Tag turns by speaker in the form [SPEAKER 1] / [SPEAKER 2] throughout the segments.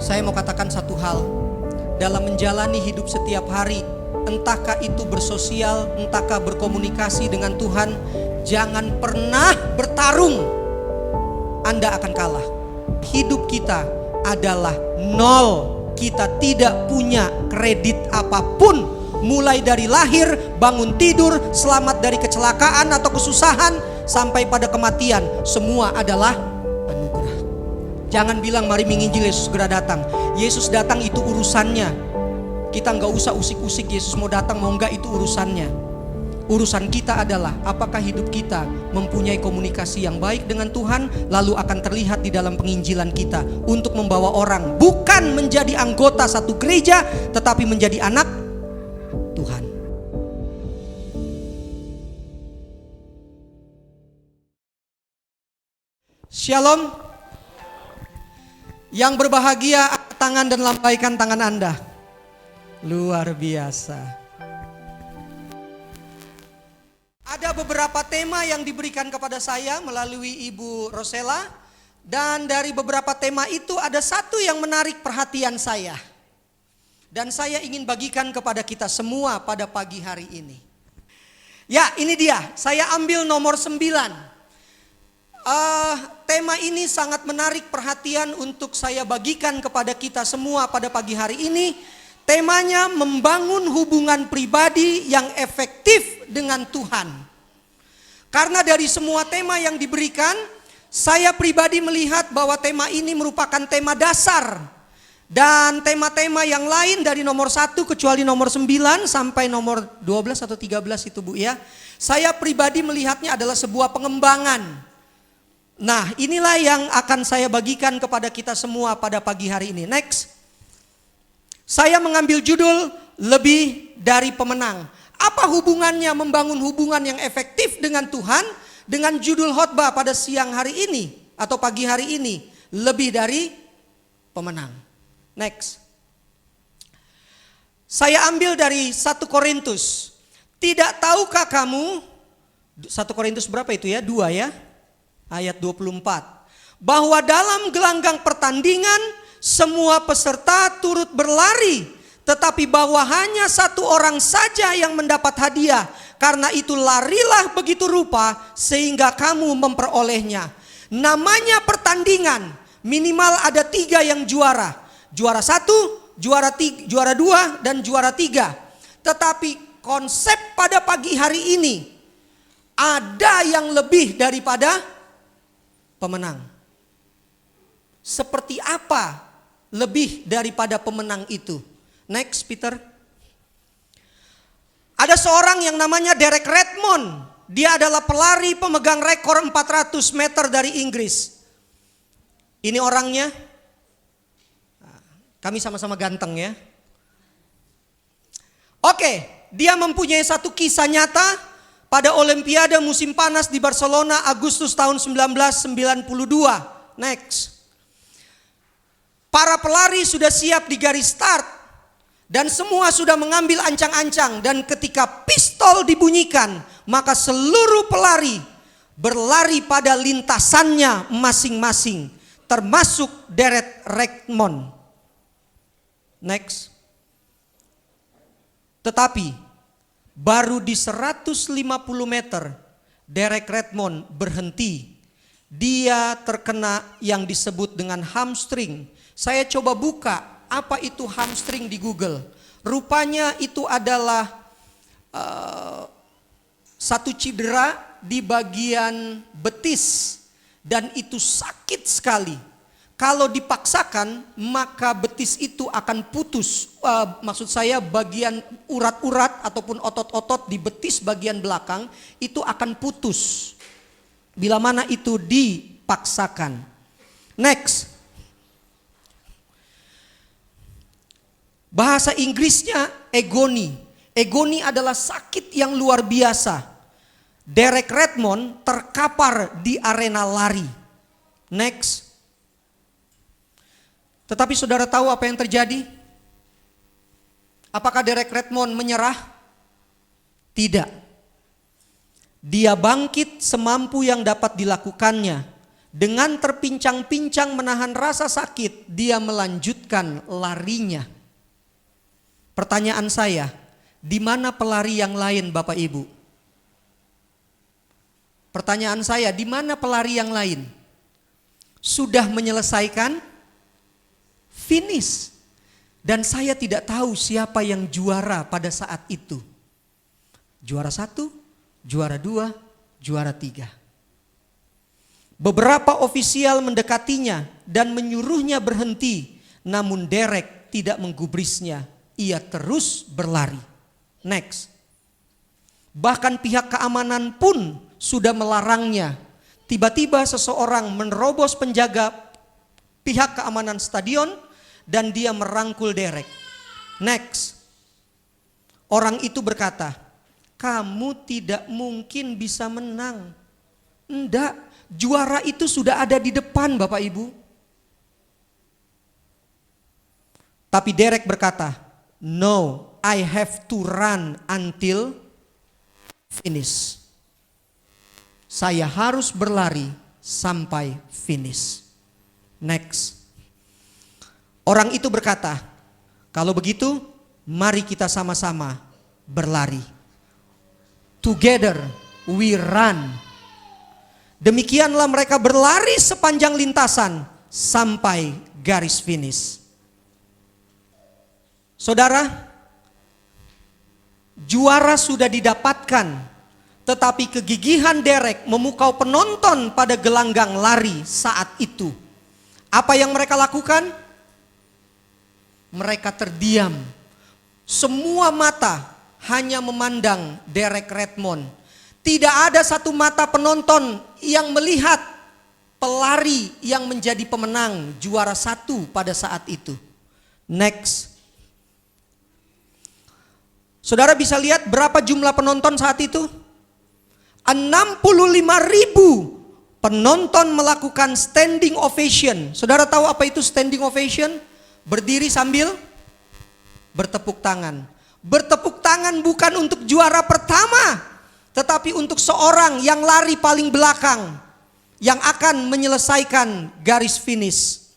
[SPEAKER 1] Saya mau katakan satu hal. Dalam menjalani hidup setiap hari, entahkah itu bersosial, entahkah berkomunikasi dengan Tuhan, jangan pernah bertarung. Anda akan kalah. Hidup kita adalah nol. Kita tidak punya kredit apapun. Mulai dari lahir, bangun tidur, selamat dari kecelakaan atau kesusahan, sampai pada kematian, semua adalah anugerah. Jangan bilang mari menginjil Yesus segera datang. Yesus datang itu urusannya. Kita nggak usah usik-usik Yesus mau datang mau nggak, itu urusannya. Urusan kita adalah apakah hidup kita mempunyai komunikasi yang baik dengan Tuhan, lalu akan terlihat di dalam penginjilan kita untuk membawa orang bukan menjadi anggota satu gereja, tetapi menjadi anak Tuhan. Shalom. Yang berbahagia angkat tangan dan lambaikan tangan Anda. Luar biasa. Ada beberapa tema yang diberikan kepada saya melalui Ibu Rosella. Dan dari beberapa tema itu ada satu yang menarik perhatian saya. Dan saya ingin bagikan kepada kita semua pada pagi hari ini. Ya, ini dia. Saya ambil nomor 9. Tema ini sangat menarik perhatian untuk saya bagikan kepada kita semua pada pagi hari ini. Temanya membangun hubungan pribadi yang efektif dengan Tuhan. Karena dari semua tema yang diberikan, saya pribadi melihat bahwa tema ini merupakan tema dasar. Dan tema-tema yang lain dari nomor 1 kecuali nomor 9 sampai nomor 12 atau 13 itu Bu ya. Saya pribadi melihatnya adalah sebuah pengembangan. Nah, inilah yang akan saya bagikan kepada kita semua pada pagi hari ini. Next. Saya mengambil judul lebih dari pemenang. Apa hubungannya membangun hubungan yang efektif dengan Tuhan dengan judul khotbah pada siang hari ini atau pagi hari ini, lebih dari pemenang. Next. Saya ambil dari 1 Korintus. Tidak tahukah kamu, 1 Korintus berapa itu ya? 2 ya? Ayat 24. Bahwa dalam gelanggang pertandingan semua peserta turut berlari, tetapi bahwa hanya satu orang saja yang mendapat hadiah. Karena itu larilah begitu rupa sehingga kamu memperolehnya. Namanya pertandingan, minimal ada 3 yang juara. Juara 1, juara 2 dan juara 3. Tetapi konsep pada pagi hari ini, ada yang lebih daripada pemenang. Seperti apa lebih daripada pemenang itu? Next, Peter. Ada seorang yang namanya Derek Redmond. Dia adalah pelari pemegang rekor 400 meter dari Inggris. Ini orangnya. Kami sama-sama ganteng ya. Oke, dia mempunyai satu kisah nyata. Pada Olimpiade musim panas di Barcelona Agustus tahun 1992. Next. Para pelari sudah siap di garis start. Dan semua sudah mengambil ancang-ancang. Dan ketika pistol dibunyikan, maka seluruh pelari berlari pada lintasannya masing-masing. Termasuk Derek Redmond. Next. Tetapi baru di 150 meter Derek Redmond berhenti. Dia terkena yang disebut dengan hamstring. Saya coba buka apa itu hamstring di Google. Rupanya itu adalah satu cedera di bagian betis. Dan itu sakit sekali. Kalau dipaksakan maka betis itu akan putus. Maksud saya bagian urat-urat ataupun otot-otot di betis bagian belakang itu akan putus. Bila mana itu dipaksakan. Next. Bahasa Inggrisnya agony. Agony adalah sakit yang luar biasa. Derek Redmond terkapar di arena lari. Next. Tetapi saudara tahu apa yang terjadi? Apakah Derek Redmond menyerah? Tidak. Dia bangkit semampu yang dapat dilakukannya. Dengan terpincang-pincang menahan rasa sakit, dia melanjutkan larinya. Pertanyaan saya, di mana pelari yang lain Bapak Ibu? Pertanyaan saya, di mana pelari yang lain? Sudah menyelesaikan? Finish. Dan saya tidak tahu siapa yang juara pada saat itu. Juara 1, juara 2, juara 3. Beberapa ofisial mendekatinya dan menyuruhnya berhenti. Namun Derek tidak menggubrisnya. Ia terus berlari. Next. Bahkan pihak keamanan pun sudah melarangnya. Tiba-tiba seseorang menerobos penjaga pihak keamanan stadion dan dia merangkul Derek. Next. Orang itu berkata, kamu tidak mungkin bisa menang. Enggak, juara itu sudah ada di depan Bapak Ibu. Tapi Derek berkata, no, I have to run until finish. Saya harus berlari sampai finish. Next. Orang itu berkata, kalau begitu mari kita sama-sama berlari. Together we run. Demikianlah mereka berlari sepanjang lintasan sampai garis finish. Saudara, juara sudah didapatkan. Tetapi kegigihan Derek memukau penonton pada gelanggang lari saat itu. Apa yang mereka lakukan? Mereka terdiam. Semua mata hanya memandang Derek Redmond. Tidak ada satu mata penonton yang melihat pelari yang menjadi pemenang juara 1 pada saat itu. Next. Saudara bisa lihat berapa jumlah penonton saat itu? 65.000 penonton melakukan standing ovation. Saudara tahu apa itu standing ovation? Berdiri sambil bertepuk tangan. Bertepuk tangan bukan untuk juara pertama, tetapi untuk seorang yang lari paling belakang, yang akan menyelesaikan garis finish.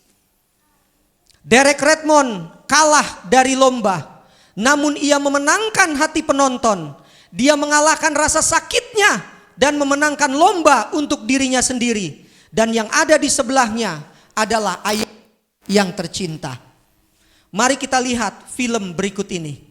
[SPEAKER 1] Derek Redmond kalah dari lomba, namun ia memenangkan hati penonton. Dia mengalahkan rasa sakitnya dan memenangkan lomba untuk dirinya sendiri. Dan yang ada di sebelahnya adalah ayah yang tercinta. Mari kita lihat film berikut ini.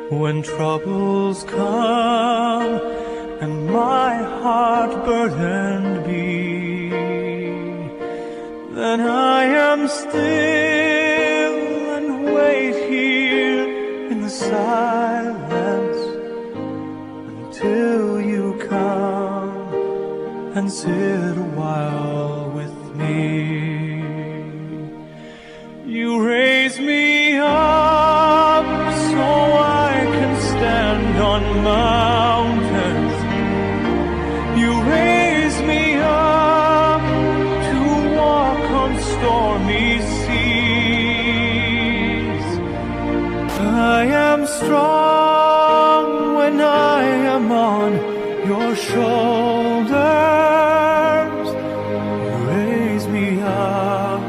[SPEAKER 2] When troubles come and my heart burdened be, then I am still and wait here in the silence until you come and sit a while with me. You raise me up so I can stand on mountains. You raise me up to walk on stormy seas. I am strong when I am on your shoulders. You raise me up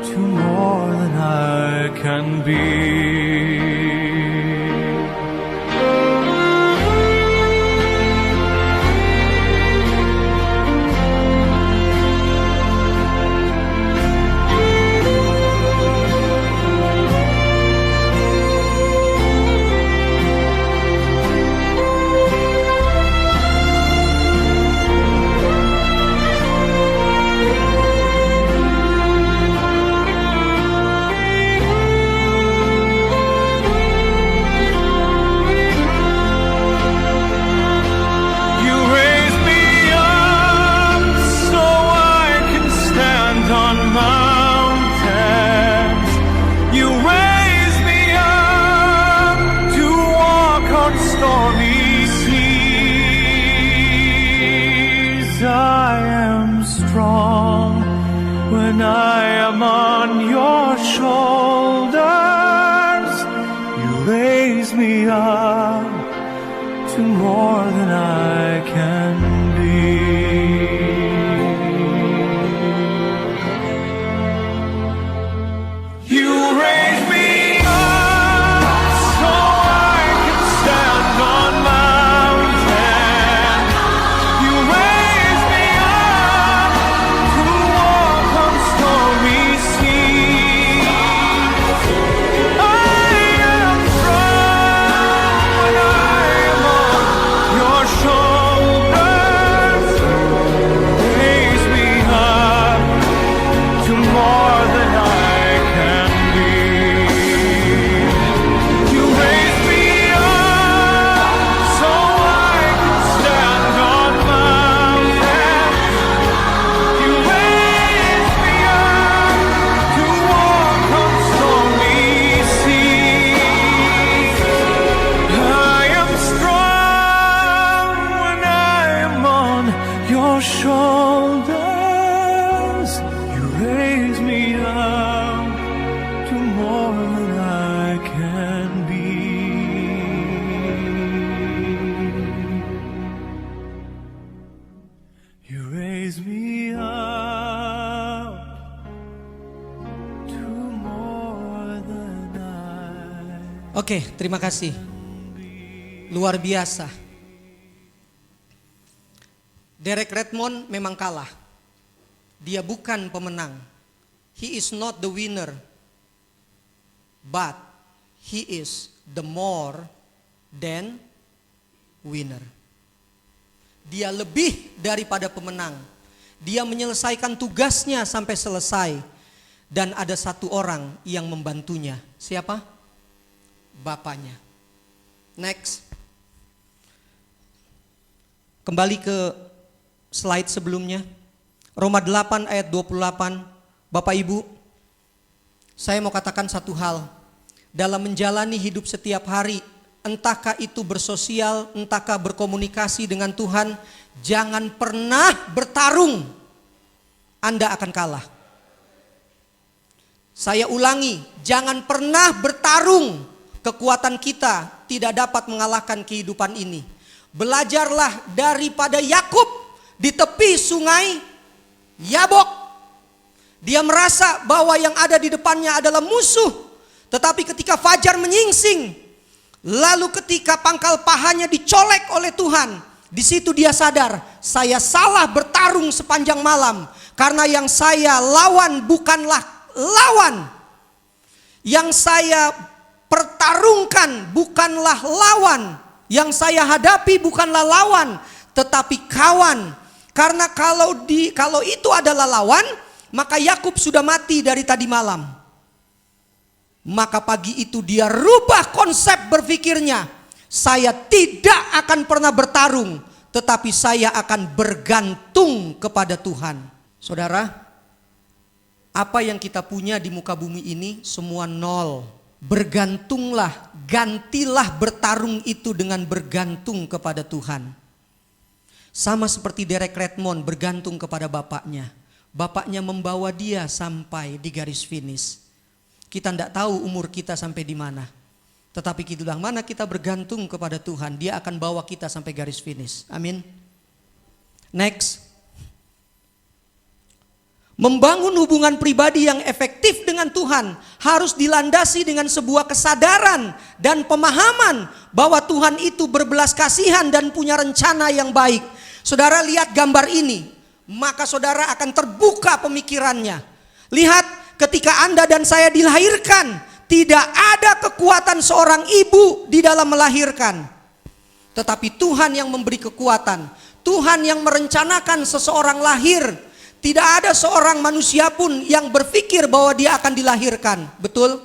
[SPEAKER 2] to more than I can be. up to more than I can be. You raise me up so I can stand on mountains. You raise me up to walk on stormy seas. I am strong when I am on your shoulders. Raise me up to more than I can be. You raise me up so I can stand on mountains. You raise me up to walk on stormy seas. I am strong when I am on your shoulders. You raise me up to more than I can be. You raise me up to more than I.
[SPEAKER 1] Oke, terima kasih. Luar biasa. Derek Redmond memang kalah. Dia bukan pemenang. He is not the winner. But he is the more than winner. Dia lebih daripada pemenang. Dia menyelesaikan tugasnya sampai selesai. Dan ada satu orang yang membantunya. Siapa? Bapaknya. Next. Kembali ke slide sebelumnya. Roma 8 ayat 28. Bapak Ibu, saya mau katakan satu hal. Dalam menjalani hidup setiap hari, entahkah itu bersosial, entahkah berkomunikasi dengan Tuhan, jangan pernah bertarung. Anda akan kalah. Saya ulangi, jangan pernah bertarung. Kekuatan kita tidak dapat mengalahkan kehidupan ini. Belajarlah daripada Yakub di tepi sungai Yabok. Dia merasa bahwa yang ada di depannya adalah musuh. Tetapi ketika fajar menyingsing, lalu ketika pangkal pahanya dicolek oleh Tuhan, di situ dia sadar, saya salah bertarung sepanjang malam. Karena yang saya lawan bukanlah lawan. Yang saya pertarungkan bukanlah lawan. Yang saya hadapi bukanlah lawan, tetapi kawan. Karena kalau itu adalah lawan, maka Yakub sudah mati dari tadi malam. Maka pagi itu dia rubah konsep berpikirnya. Saya tidak akan pernah bertarung, tetapi saya akan bergantung kepada Tuhan. Saudara, apa yang kita punya di muka bumi ini semua nol. Bergantunglah, gantilah bertarung itu dengan bergantung kepada Tuhan. Sama seperti Derek Redmond bergantung kepada bapaknya. Bapaknya membawa dia sampai di garis finish. Kita tidak tahu umur kita sampai di mana. Tetapi itulah mana kita bergantung kepada Tuhan. Dia akan bawa kita sampai garis finish. Amin. Next. Membangun hubungan pribadi yang efektif dengan Tuhan harus dilandasi dengan sebuah kesadaran dan pemahaman bahwa Tuhan itu berbelas kasihan dan punya rencana yang baik. Saudara lihat gambar ini, maka saudara akan terbuka pemikirannya. Lihat ketika Anda dan saya dilahirkan, tidak ada kekuatan seorang ibu di dalam melahirkan. Tetapi Tuhan yang memberi kekuatan, Tuhan yang merencanakan seseorang lahir. Tidak ada seorang manusia pun yang berpikir bahwa dia akan dilahirkan. Betul?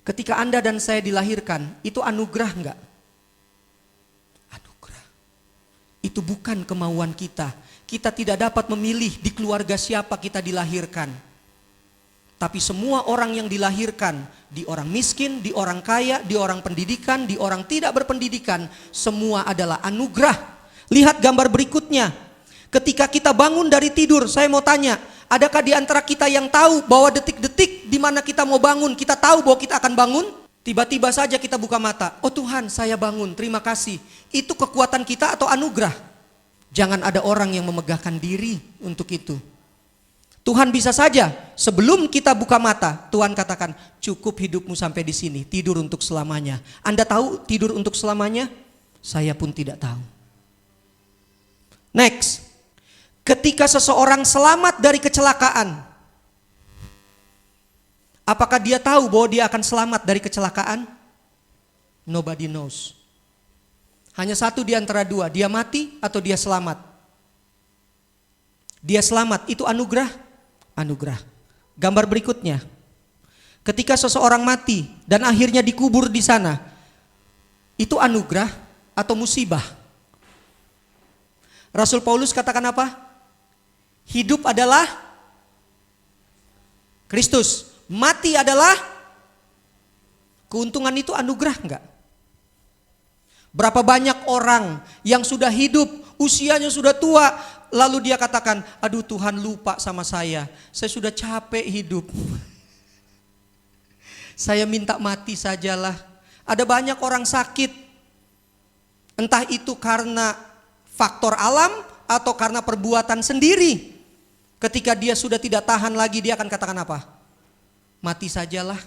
[SPEAKER 1] Ketika Anda dan saya dilahirkan, itu anugerah enggak? Anugerah. Itu bukan kemauan kita. Kita tidak dapat memilih di keluarga siapa kita dilahirkan. Tapi semua orang yang dilahirkan, di orang miskin, di orang kaya, di orang pendidikan, di orang tidak berpendidikan, semua adalah anugerah. Lihat gambar berikutnya. Ketika kita bangun dari tidur, saya mau tanya, adakah di antara kita yang tahu bahwa detik-detik di mana kita mau bangun, kita tahu bahwa kita akan bangun? Tiba-tiba saja kita buka mata. Oh Tuhan, saya bangun, terima kasih. Itu kekuatan kita atau anugerah? Jangan ada orang yang memegahkan diri untuk itu. Tuhan bisa saja sebelum kita buka mata, Tuhan katakan, cukup hidupmu sampai di sini, tidur untuk selamanya. Anda tahu tidur untuk selamanya? Saya pun tidak tahu. Next, ketika seseorang selamat dari kecelakaan, apakah dia tahu bahwa dia akan selamat dari kecelakaan? Nobody knows. Hanya satu di antara dua, dia mati atau dia selamat. Dia selamat, itu anugerah? Anugerah. Gambar berikutnya. Ketika seseorang mati dan akhirnya dikubur di sana, itu anugerah atau musibah? Rasul Paulus katakan apa? Hidup adalah Kristus. Mati adalah keuntungan. Itu anugerah enggak? Berapa banyak orang yang sudah hidup, usianya sudah tua, lalu dia katakan, aduh Tuhan lupa sama saya sudah capek hidup. Saya minta mati sajalah. Ada banyak orang sakit, entah itu karena faktor alam atau karena perbuatan sendiri. Ketika dia sudah tidak tahan lagi, dia akan katakan apa? Mati sajalah.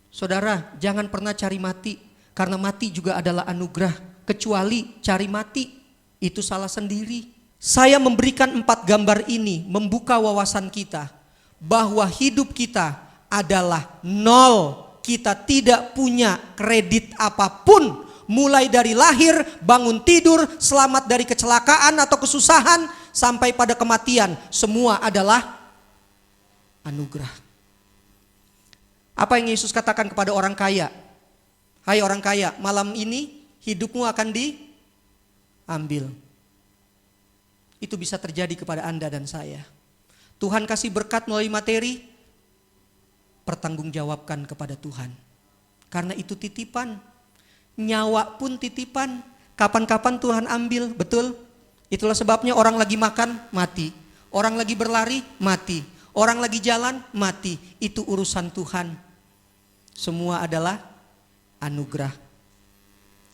[SPEAKER 1] Saudara, jangan pernah cari mati, karena mati juga adalah anugerah. Kecuali cari mati, itu salah sendiri. Saya memberikan 4 gambar ini membuka wawasan kita bahwa hidup kita adalah nol. Kita tidak punya kredit apapun, mulai dari lahir, bangun tidur, selamat dari kecelakaan atau kesusahan, sampai pada kematian. Semua adalah anugerah. Apa yang Yesus katakan kepada orang kaya? Hai orang kaya, malam ini hidupmu akan diambil. Itu bisa terjadi kepada Anda dan saya. Tuhan kasih berkat melalui materi, pertanggungjawabkan kepada Tuhan. Karena itu titipan. Nyawa pun titipan. Kapan-kapan Tuhan ambil, betul? Itulah sebabnya orang lagi makan, mati. Orang lagi berlari, mati. Orang lagi jalan, mati. Itu urusan Tuhan. Semua adalah anugerah.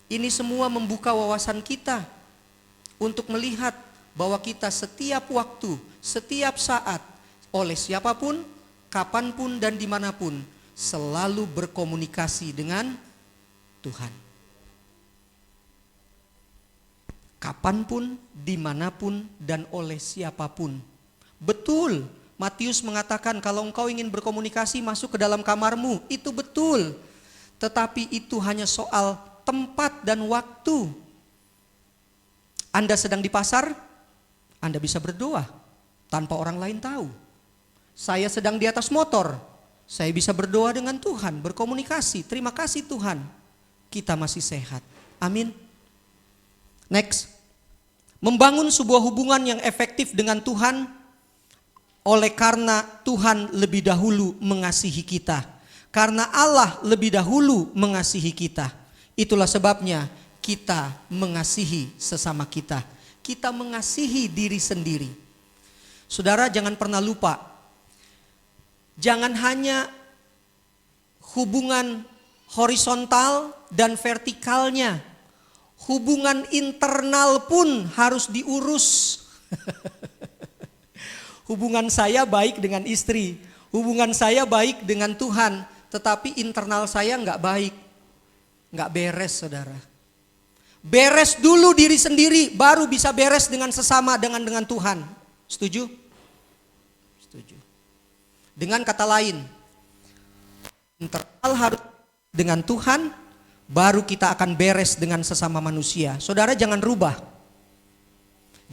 [SPEAKER 1] Ini semua membuka wawasan kita untuk melihat bahwa kita setiap waktu, setiap saat, oleh siapapun, kapanpun dan dimanapun, selalu berkomunikasi dengan Tuhan. Kapanpun, dimanapun, dan oleh siapapun. Betul, Matius mengatakan kalau engkau ingin berkomunikasi masuk ke dalam kamarmu, itu betul. Tetapi itu hanya soal tempat dan waktu. Anda sedang di pasar, Anda bisa berdoa tanpa orang lain tahu. Saya sedang di atas motor, saya bisa berdoa dengan Tuhan, berkomunikasi. Terima kasih Tuhan, kita masih sehat. Amin. Next, membangun sebuah hubungan yang efektif dengan Tuhan oleh karena Tuhan lebih dahulu mengasihi kita. Karena Allah lebih dahulu mengasihi kita. Itulah sebabnya kita mengasihi sesama kita. Kita mengasihi diri sendiri. Saudara, jangan pernah lupa. Jangan hanya hubungan horizontal dan vertikalnya. Hubungan internal pun harus diurus. Hubungan saya baik dengan istri, hubungan saya baik dengan Tuhan, tetapi internal saya enggak baik, enggak beres saudara. Beres dulu diri sendiri, baru bisa beres dengan sesama, dengan Tuhan. Setuju? Setuju. Dengan kata lain, internal harus dengan Tuhan, baru kita akan beres dengan sesama manusia. Saudara jangan rubah.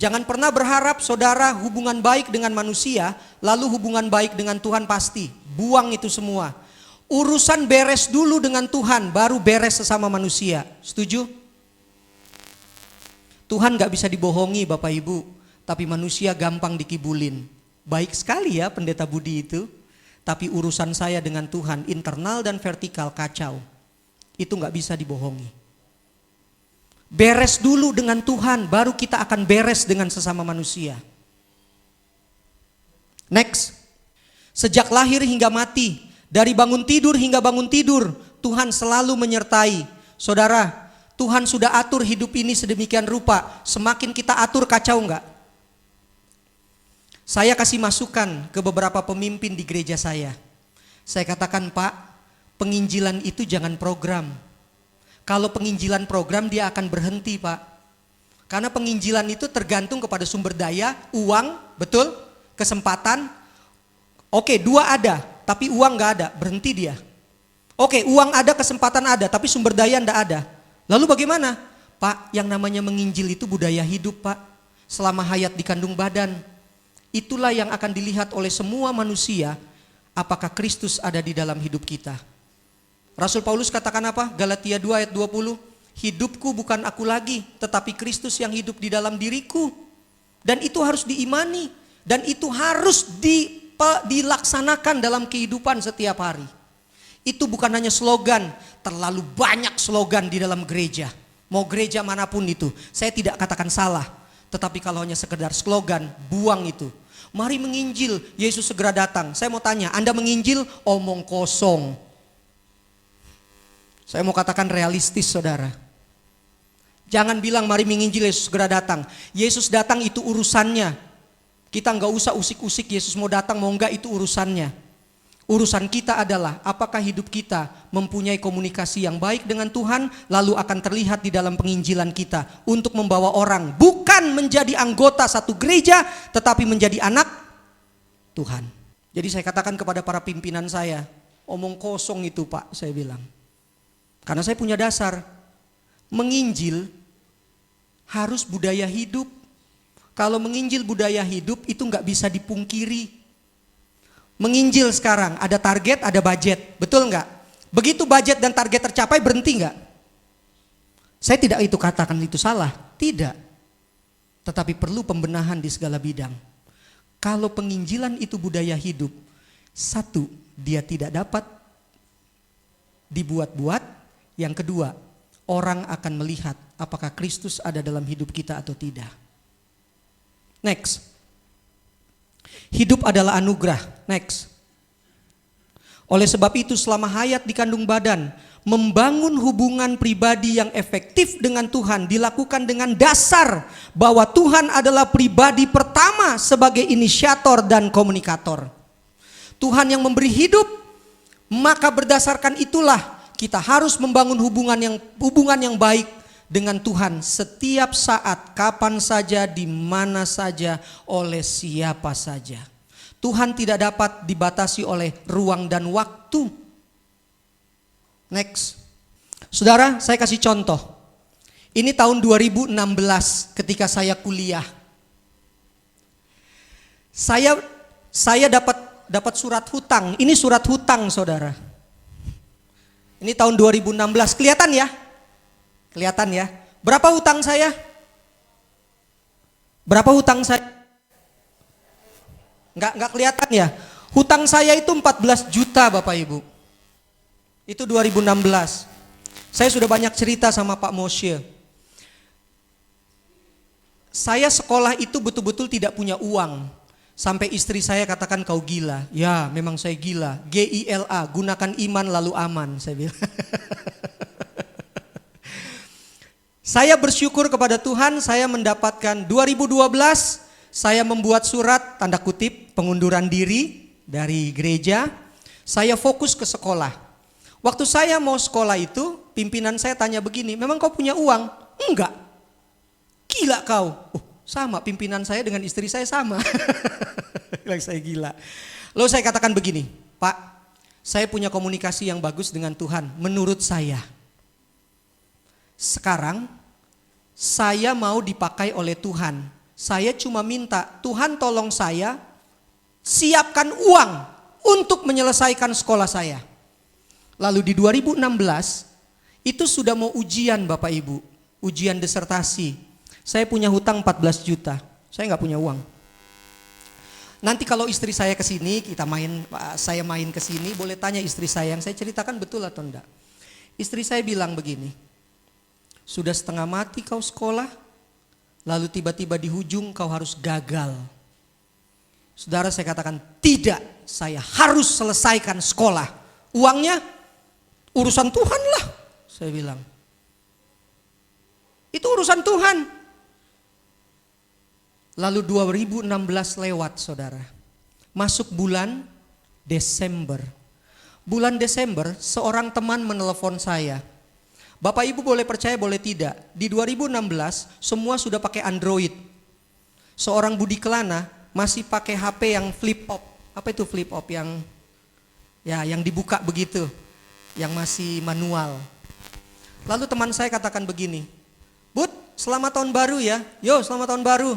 [SPEAKER 1] Jangan pernah berharap saudara hubungan baik dengan manusia, lalu hubungan baik dengan Tuhan pasti. Buang itu semua. Urusan beres dulu dengan Tuhan, baru beres sesama manusia. Setuju? Tuhan gak bisa dibohongi Bapak Ibu, tapi manusia gampang dikibulin. Baik sekali ya Pendeta Budi itu, tapi urusan saya dengan Tuhan, internal dan vertikal kacau. Itu gak bisa dibohongi. Beres dulu dengan Tuhan, baru kita akan beres dengan sesama manusia. Next, sejak lahir hingga mati, dari bangun tidur hingga bangun tidur, Tuhan selalu menyertai. Saudara, Tuhan sudah atur hidup ini sedemikian rupa. Semakin kita atur, kacau enggak? Saya kasih masukan ke beberapa pemimpin di gereja saya. Saya katakan, Pak, penginjilan itu jangan program. Kalau penginjilan program, dia akan berhenti, Pak. Karena penginjilan itu tergantung kepada sumber daya, uang, betul? Kesempatan. Oke, dua ada, tapi uang enggak ada, berhenti dia. Oke, uang ada, kesempatan ada, tapi sumber daya enggak ada. Lalu bagaimana? Pak, yang namanya menginjil itu budaya hidup, Pak. Selama hayat di kandung badan. Itulah yang akan dilihat oleh semua manusia, apakah Kristus ada di dalam hidup kita. Rasul Paulus katakan apa? Galatia 2 ayat 20. Hidupku bukan aku lagi, tetapi Kristus yang hidup di dalam diriku. Dan itu harus diimani. Dan itu harus dilaksanakan dalam kehidupan setiap hari. Itu bukan hanya slogan, terlalu banyak slogan di dalam gereja. Mau gereja manapun itu, saya tidak katakan salah. Tetapi kalau hanya sekedar slogan, buang itu. Mari menginjil, Yesus segera datang. Saya mau tanya, Anda menginjil, omong kosong. Saya mau katakan realistis, saudara. Jangan bilang mari menginjil, Yesus segera datang. Yesus datang itu urusannya. Kita nggak usah usik-usik Yesus mau datang, mau enggak, itu urusannya. Urusan kita adalah apakah hidup kita mempunyai komunikasi yang baik dengan Tuhan, lalu akan terlihat di dalam penginjilan kita untuk membawa orang bukan menjadi anggota satu gereja, tetapi menjadi anak Tuhan. Jadi saya katakan kepada para pimpinan saya, omong kosong itu, Pak, saya bilang. Karena saya punya dasar, menginjil harus budaya hidup. Kalau menginjil budaya hidup itu nggak bisa dipungkiri. Menginjil sekarang ada target, ada budget, betul nggak? Begitu budget dan target tercapai, berhenti nggak? Saya tidak itu katakan itu salah, tidak. Tetapi perlu pembenahan di segala bidang. Kalau penginjilan itu budaya hidup, satu, dia tidak dapat dibuat-buat. Yang kedua, orang akan melihat apakah Kristus ada dalam hidup kita atau tidak. Next. Hidup adalah anugerah. Next. Oleh sebab itu selama hayat di kandung badan, membangun hubungan pribadi yang efektif dengan Tuhan dilakukan dengan dasar bahwa Tuhan adalah pribadi pertama sebagai inisiator dan komunikator. Tuhan yang memberi hidup, maka berdasarkan itulah kita harus membangun hubungan yang baik dengan Tuhan setiap saat, kapan saja, di mana saja, oleh siapa saja. Tuhan tidak dapat dibatasi oleh ruang dan waktu. Next. Saudara, saya kasih contoh. Ini tahun 2016 ketika saya kuliah. Saya dapat surat hutang. Ini surat hutang, saudara. Ini tahun 2016. Kelihatan ya? Kelihatan ya? Berapa hutang saya? Berapa hutang saya? Enggak kelihatan ya? Hutang saya itu 14 juta Bapak Ibu. Itu 2016. Saya sudah banyak cerita sama Pak Moshe. Saya sekolah itu betul-betul tidak punya uang. Sampai istri saya katakan kau gila. Ya memang saya gila. GILA, gunakan iman lalu aman, saya bilang. Saya bersyukur kepada Tuhan, saya mendapatkan 2012, saya membuat surat tanda kutip pengunduran diri dari gereja. Saya fokus ke sekolah. Waktu saya mau sekolah itu, pimpinan saya tanya begini, memang kau punya uang? Enggak. Gila kau. Sama pimpinan saya dengan istri saya sama. Bilang saya gila. Lalu saya katakan begini, Pak, saya punya komunikasi yang bagus dengan Tuhan menurut saya. Sekarang saya mau dipakai oleh Tuhan. Saya cuma minta Tuhan tolong saya siapkan uang untuk menyelesaikan sekolah saya. Lalu di 2016 itu sudah mau ujian Bapak Ibu, ujian disertasi. Saya punya hutang 14 juta, saya nggak punya uang. Nanti kalau istri saya ke sini, saya main ke sini, boleh tanya istri saya, yang saya ceritakan betul atau enggak. Istri saya bilang begini, sudah setengah mati kau sekolah, lalu tiba-tiba di ujung kau harus gagal. Saudara, saya katakan tidak, saya harus selesaikan sekolah. Uangnya Urusan Tuhan lah, saya bilang. Itu urusan Tuhan. Lalu 2016 lewat, saudara. Masuk bulan Desember. Bulan Desember seorang teman menelepon saya. Bapak Ibu boleh percaya boleh tidak, di 2016 semua sudah pakai Android. Seorang Budi Kelana masih pakai HP yang flip up. Apa itu flip up? Yang dibuka begitu, yang masih manual. Lalu teman saya katakan begini, Bud, selamat tahun baru ya. Yo, selamat tahun baru.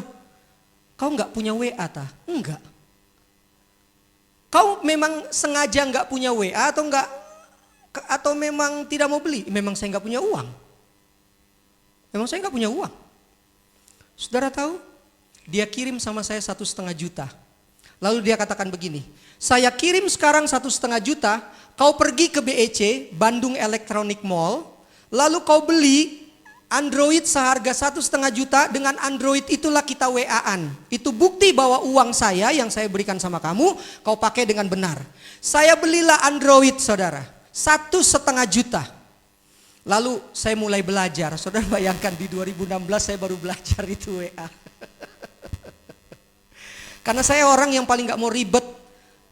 [SPEAKER 1] Kau nggak punya WA tah? Enggak. Kau memang sengaja nggak punya WA atau enggak? Atau memang tidak mau beli? Memang saya nggak punya uang. Memang saya nggak punya uang. Saudara tahu? Dia kirim sama saya 1,5 juta. Lalu dia katakan begini, saya kirim sekarang 1,5 juta, kau pergi ke BEC, Bandung Electronic Mall, lalu kau beli Android seharga 1,5 juta, dengan Android itulah kita WA-an. Itu bukti bahwa uang saya yang saya berikan sama kamu, kau pakai dengan benar. Saya belilah Android, saudara, 1,5 juta. Lalu saya mulai belajar. Saudara bayangkan di 2016 saya baru belajar itu WA. Karena saya orang yang paling gak mau ribet.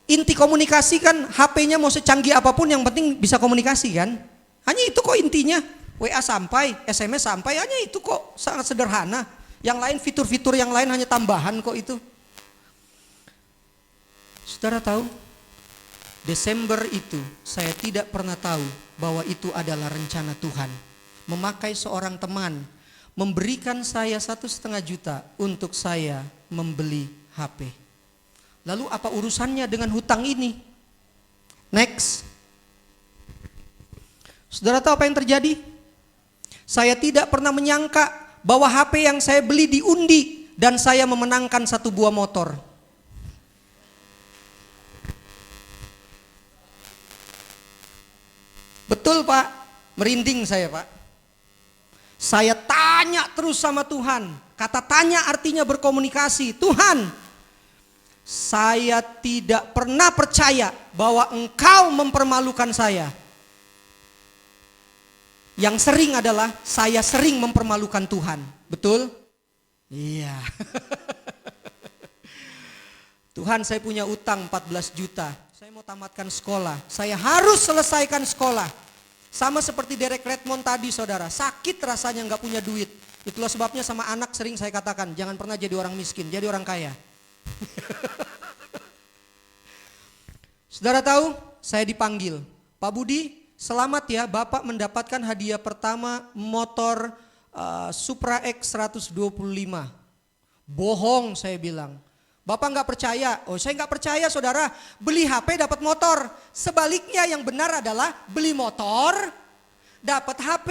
[SPEAKER 1] Inti komunikasi kan HP-nya mau secanggih apapun yang penting bisa komunikasi kan. Hanya itu kok intinya. WA sampai, SMS sampai, hanya itu kok, sangat sederhana. Yang lain fitur-fitur yang lain hanya tambahan kok itu. Saudara tahu, Desember itu saya tidak pernah tahu bahwa itu adalah rencana Tuhan. Memakai seorang teman, memberikan saya 1,5 juta untuk saya membeli HP. Lalu apa urusannya dengan hutang ini? Next. Saudara tahu apa yang terjadi? Saya tidak pernah menyangka bahwa HP yang saya beli diundi dan saya memenangkan 1 buah motor. Betul Pak, merinding saya Pak. Saya tanya terus sama Tuhan. Kata tanya artinya berkomunikasi. Tuhan, saya tidak pernah percaya bahwa Engkau mempermalukan saya. Yang sering adalah saya sering mempermalukan Tuhan. Betul? Iya. Tuhan, saya punya utang 14 juta. Saya mau tamatkan sekolah. Saya harus selesaikan sekolah. Sama seperti Derek Redmond tadi saudara. Sakit rasanya gak punya duit. Itulah sebabnya sama anak sering saya katakan, jangan pernah jadi orang miskin, jadi orang kaya. Saudara tahu, saya dipanggil. Pak Budi, selamat ya, Bapak mendapatkan hadiah pertama motor Supra X 125. Bohong saya bilang. Bapak nggak percaya? Oh saya nggak percaya saudara, beli HP dapat motor. Sebaliknya yang benar adalah beli motor, dapat HP,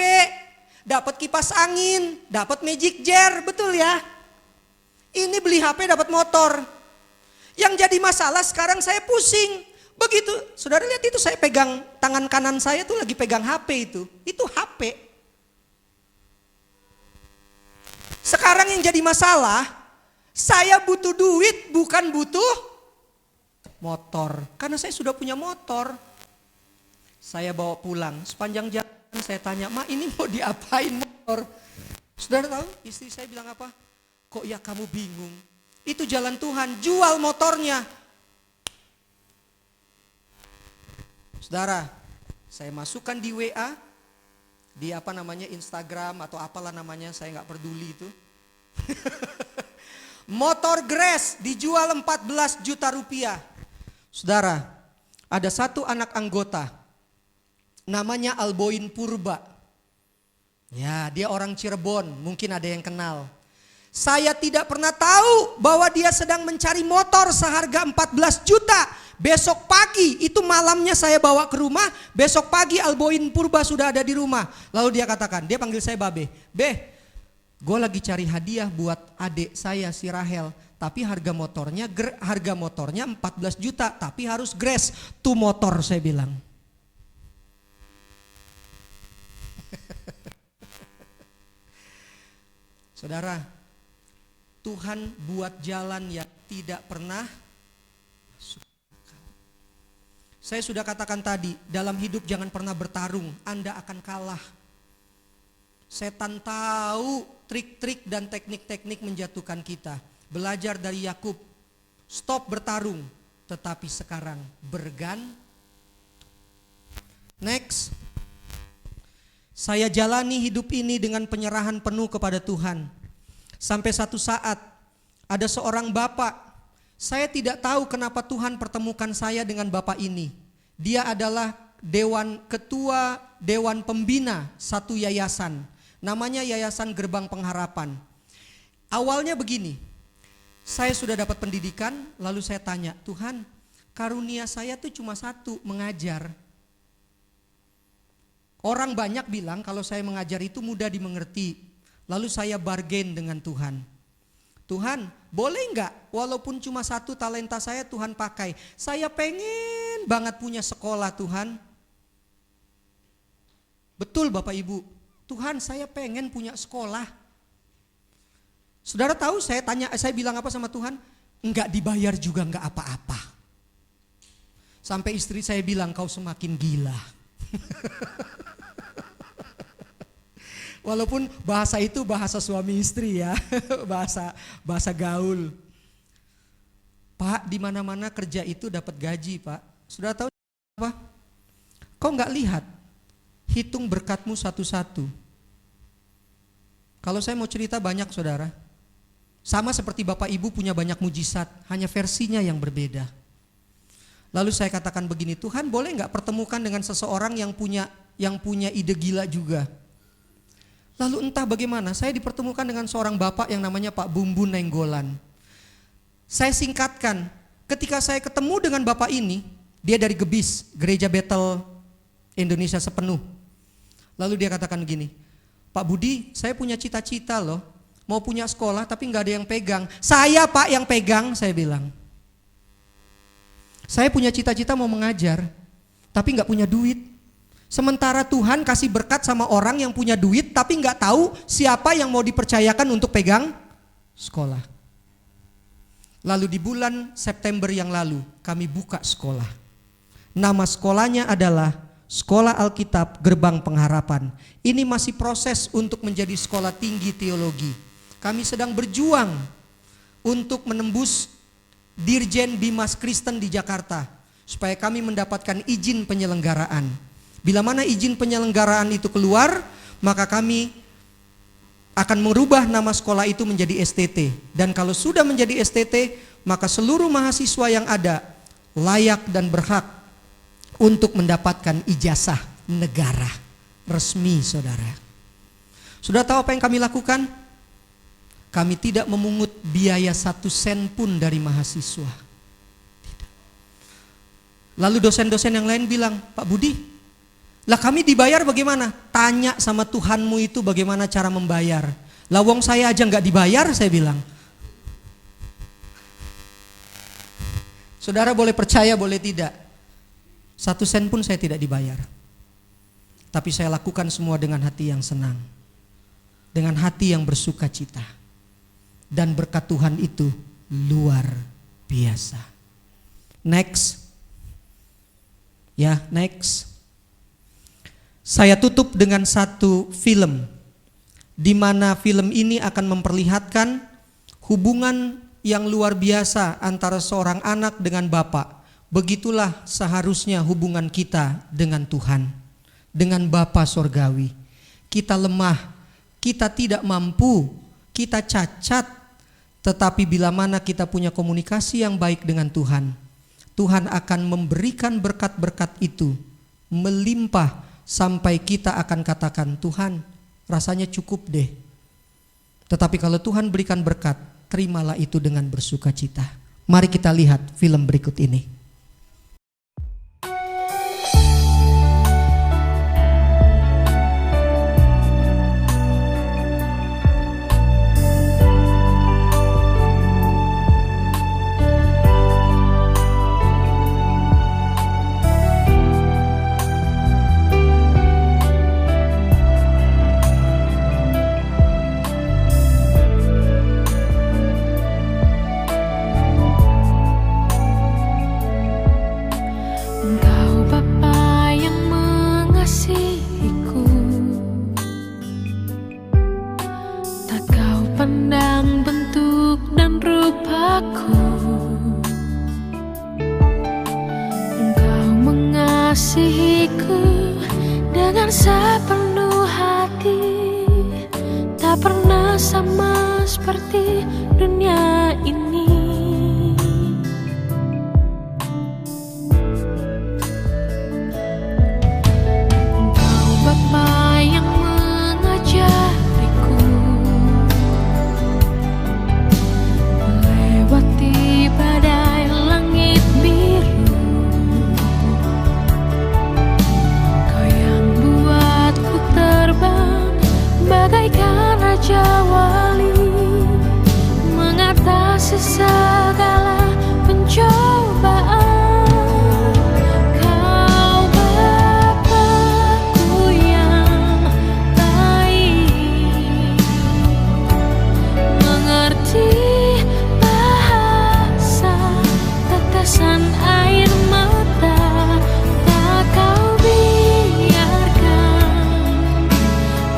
[SPEAKER 1] dapat kipas angin, dapat Magic Jar, betul ya? Ini beli HP dapat motor. Yang jadi masalah sekarang saya pusing. Begitu, saudara lihat itu saya pegang tangan kanan saya tuh lagi pegang HP itu HP. Sekarang yang jadi masalah, saya butuh duit bukan butuh motor. Karena saya sudah punya motor. Saya bawa pulang, sepanjang jalan saya tanya, "Ma, ini mau diapain motor?" Saudara tahu istri saya bilang apa? "Kok ya kamu bingung? Itu jalan Tuhan, jual motornya." Saudara, saya masukkan di WA, di Instagram atau apalah namanya, saya nggak peduli itu. Motor Grass dijual 14 juta rupiah. Saudara, ada satu anak anggota, namanya Alboin Purba. Ya, dia orang Cirebon, mungkin ada yang kenal. Saya tidak pernah tahu bahwa dia sedang mencari motor seharga 14 juta. Besok pagi, itu malamnya saya bawa ke rumah, besok pagi Alboin Purba sudah ada di rumah. Lalu dia katakan, dia panggil saya Babe. "Beh, gue lagi cari hadiah buat adik saya si Rahel. Tapi harga motornya 14 juta, tapi harus Grass. Tuh motor," saya bilang. Saudara, Tuhan buat jalan yang tidak pernah masuk akal. Saya sudah katakan tadi, dalam hidup jangan pernah bertarung, Anda akan kalah. Setan tahu trik-trik dan teknik-teknik menjatuhkan kita. Belajar dari Yakub, stop bertarung, tetapi sekarang Next. Saya jalani hidup ini dengan penyerahan penuh kepada Tuhan. Sampai satu saat ada seorang bapak, saya tidak tahu kenapa Tuhan pertemukan saya dengan bapak ini. Dia adalah ketua dewan pembina satu yayasan. Namanya Yayasan Gerbang Pengharapan. Awalnya begini, saya sudah dapat pendidikan, lalu saya tanya, Tuhan, karunia saya tuh cuma satu, mengajar. Orang banyak bilang kalau saya mengajar itu mudah dimengerti. Lalu saya bargain dengan Tuhan. Tuhan, boleh enggak walaupun cuma satu talenta saya Tuhan pakai. Saya pengen banget punya sekolah Tuhan. Betul Bapak Ibu, Tuhan saya pengen punya sekolah. Saudara tahu saya bilang apa sama Tuhan? Enggak dibayar juga enggak apa-apa. Sampai istri saya bilang kau semakin gila. Walaupun bahasa itu bahasa suami istri ya, bahasa gaul. Pak, di mana-mana kerja itu dapat gaji, Pak. Sudah tahu apa? Kau nggak lihat? Hitung berkatmu satu-satu. Kalau saya mau cerita banyak, saudara. Sama seperti Bapak Ibu punya banyak mujizat, hanya versinya yang berbeda. Lalu saya katakan begini, Tuhan boleh nggak pertemukan dengan seseorang yang punya ide gila juga. Lalu entah bagaimana saya dipertemukan dengan seorang bapak yang namanya Pak Bumbu Nenggolan. Saya singkatkan, ketika saya ketemu dengan bapak ini, dia dari Gebis, Gereja Bethel Indonesia Sepenuh. Lalu dia katakan begini, Pak Budi, saya punya cita-cita loh, mau punya sekolah tapi nggak ada yang pegang. Saya Pak yang pegang, saya bilang. Saya punya cita-cita mau mengajar, tapi nggak punya duit. Sementara Tuhan kasih berkat sama orang yang punya duit tapi nggak tahu siapa yang mau dipercayakan untuk pegang sekolah. Lalu di bulan September yang lalu kami buka sekolah. Nama sekolahnya adalah Sekolah Alkitab Gerbang Pengharapan. Ini masih proses untuk menjadi sekolah tinggi teologi. Kami sedang berjuang untuk menembus Dirjen Bimas Kristen di Jakarta supaya kami mendapatkan izin penyelenggaraan. Bila mana izin penyelenggaraan itu keluar, maka kami akan merubah nama sekolah itu menjadi STT. Dan kalau sudah menjadi STT, maka seluruh mahasiswa yang ada layak dan berhak untuk mendapatkan ijazah negara resmi, saudara. Sudah tahu apa yang kami lakukan? Kami tidak memungut biaya 1 sen pun dari mahasiswa. Tidak. Lalu dosen-dosen yang lain bilang, Pak Budi, lah kami dibayar bagaimana? Tanya sama Tuhanmu itu bagaimana cara membayar. Lah wong saya aja nggak dibayar, saya bilang. Saudara boleh percaya boleh tidak, 1 sen pun saya tidak dibayar. Tapi saya lakukan semua dengan hati yang senang, dengan hati yang bersuka cita. Dan berkat Tuhan itu luar biasa. Next. Ya, next. Saya tutup dengan satu film, di mana film ini akan memperlihatkan hubungan yang luar biasa antara seorang anak dengan bapak. Begitulah seharusnya hubungan kita dengan Tuhan, dengan Bapa Sorgawi. Kita lemah, kita tidak mampu, kita cacat, tetapi bila mana kita punya komunikasi yang baik dengan Tuhan, Tuhan akan memberikan berkat-berkat itu melimpah sampai kita akan katakan, Tuhan rasanya cukup deh. Tetapi kalau Tuhan berikan berkat, terimalah itu dengan bersuka cita. Mari kita lihat film berikut ini.
[SPEAKER 3] pandang bentuk dan rupaku, Engkau mengasihiku dengan sepenuh hati. Tak pernah sama seperti dunia ini. Engkau Bapa yang mengajariku melewati badai langit biru. Kau yang buatku terbang bagaikan raja wali, mengatasi segala pencobaan. Kau Bapa-Ku yang baik, mengerti bahasa tetesan air mata. Tak Kau biarkan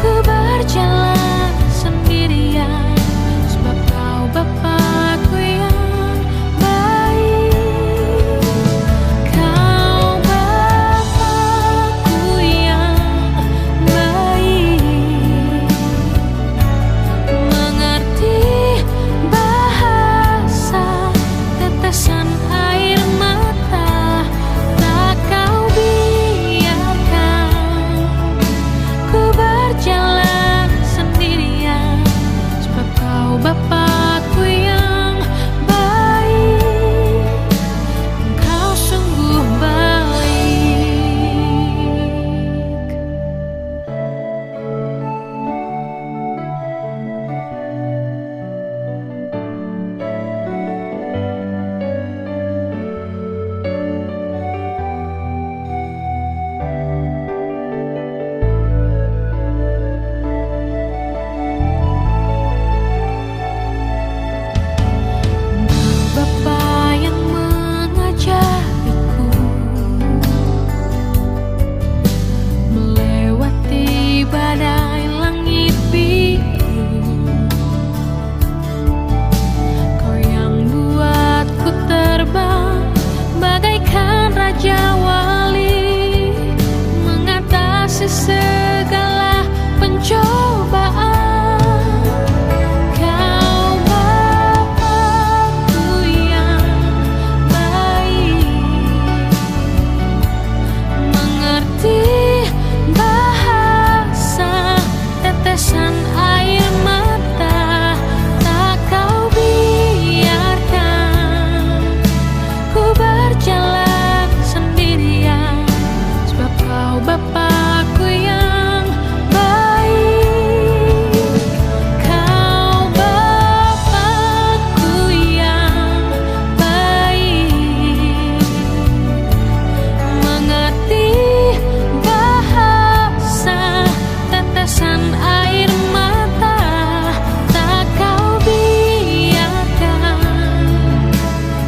[SPEAKER 3] ku berjalan sendirian, sebab Kau Bapa-Ku yang baik. Kau Bapa-Ku yang baik, mengerti bahasa tetesan air mata. Tak Kau biarkan ku berjalan sendirian, sebab Kau Bapa-Ku yang baik. Engkau sungguh baik. Bapa yang mengajariku melewati badai langit biru. Kau yang buatku terbang bagaikan raja wali, mengatasi segala pencobaan. Kau Bapa-Ku yang baik, mengerti bahasa tetesan air mata. Tak Kau biarkan ku berjalan sendirian, sebab Kau Bapa-Ku yang baik. Kau Bapa-Ku yang baik, mengerti bahasa tetesan air mata. Tak Kau biarkan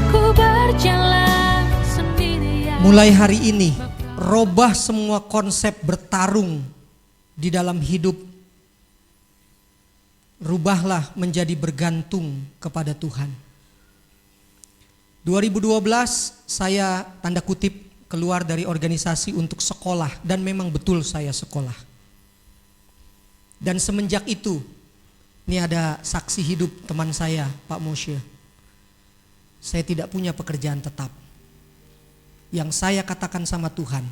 [SPEAKER 3] ku berjalan sendirian.
[SPEAKER 1] Mulai hari ini, robah semua konsep bertarung di dalam hidup. Rubahlah menjadi bergantung kepada Tuhan. 2012 saya tanda kutip keluar dari organisasi untuk sekolah, dan memang betul saya sekolah. Dan semenjak itu, ini ada saksi hidup teman saya, Pak Moshe. Saya tidak punya pekerjaan tetap. Yang saya katakan sama Tuhan,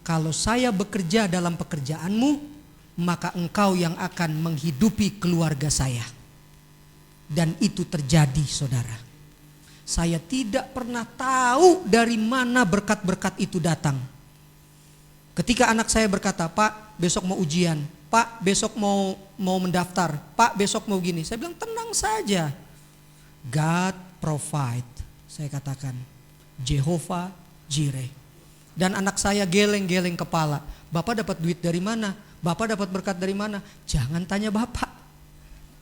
[SPEAKER 1] kalau saya bekerja dalam pekerjaanmu, maka Engkau yang akan menghidupi keluarga saya. Dan itu terjadi, saudara. Saya tidak pernah tahu dari mana berkat-berkat itu datang. Ketika anak saya berkata, Pak besok mau ujian, Pak besok mau mendaftar, Pak besok mau gini. Saya bilang tenang saja. God provide, saya katakan. Jehovah Jireh. Dan anak saya geleng-geleng kepala. Bapak dapat duit dari mana? Bapak dapat berkat dari mana? Jangan tanya Bapak.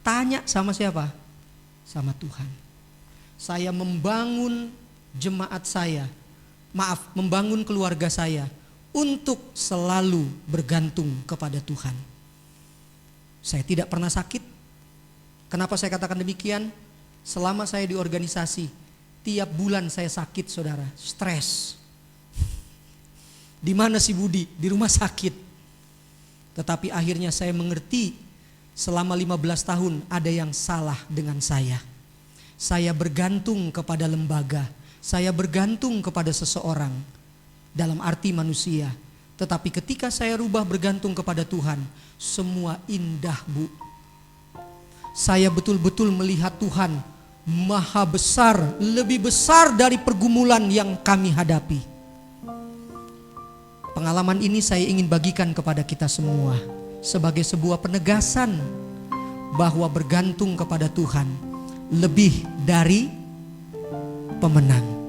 [SPEAKER 1] Tanya sama siapa? Sama Tuhan. Saya membangun jemaat saya, membangun keluarga saya untuk selalu bergantung kepada Tuhan. Saya tidak pernah sakit Kenapa saya katakan demikian? Selama saya di organisasi, tiap bulan saya sakit saudara, stres. Di mana si Budi? Di rumah sakit. Tetapi akhirnya saya mengerti selama 15 tahun ada yang salah dengan saya. Saya bergantung kepada lembaga, saya bergantung kepada seseorang dalam arti manusia. Tetapi ketika saya rubah bergantung kepada Tuhan, semua indah Bu. Saya betul-betul melihat Tuhan maha besar, lebih besar dari pergumulan yang kami hadapi. Pengalaman ini saya ingin bagikan kepada kita semua sebagai sebuah penegasan bahwa bergantung kepada Tuhan lebih dari pemenang.